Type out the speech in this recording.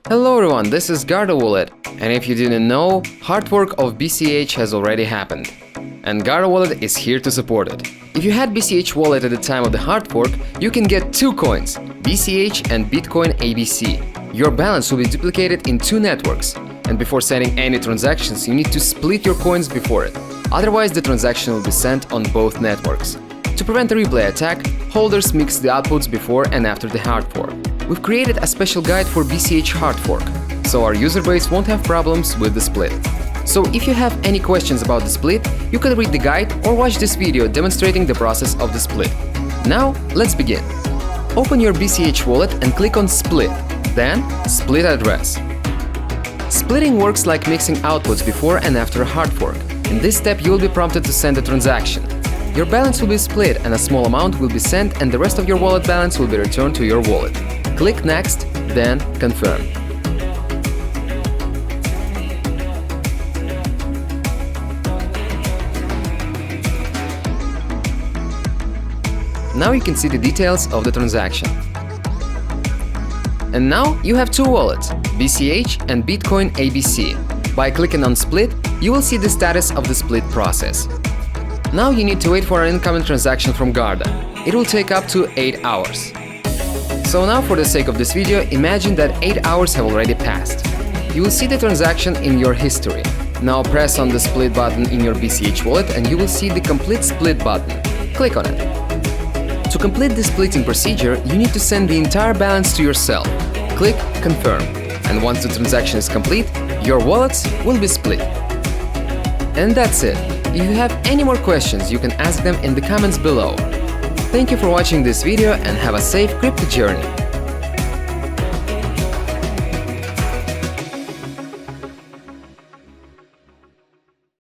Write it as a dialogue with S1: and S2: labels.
S1: Hello everyone, this is Guarda Wallet, and if you didn't know, hard fork of BCH has already happened. And Guarda Wallet is here to support it. If you had BCH wallet at the time of the hard fork, you can get two coins, BCH and Bitcoin ABC. Your balance will be duplicated in two networks, and before sending any transactions, you need to split your coins before it. Otherwise, the transaction will be sent on both networks. To prevent a replay attack, holders mix the outputs before and after the hard fork. We've created a special guide for BCH hard fork, so our user base won't have problems with the split. So if you have any questions about the split, you can read the guide or watch this video demonstrating the process of the split. Now, let's begin. Open your BCH wallet and click on Split, then Split Address. Splitting works like mixing outputs before and after a hard fork. In this step, you will be prompted to send a transaction. Your balance will be split and a small amount will be sent, and the rest of your wallet balance will be returned to your wallet. Click Next, then Confirm. Now you can see the details of the transaction. And now you have two wallets, BCH and Bitcoin ABC. By clicking on Split, you will see the status of the split process. Now you need to wait for an incoming transaction from Guarda. It will take up to 8 hours. So now, for the sake of this video, imagine that 8 hours have already passed. You will see the transaction in your history. Now press on the split button in your BCH wallet and you will see the complete split button. Click on it. To complete the splitting procedure, you need to send the entire balance to yourself. Click Confirm. And once the transaction is complete, your wallets will be split. And that's it. If you have any more questions, you can ask them in the comments below. Thank you for watching this video and have a safe crypto journey!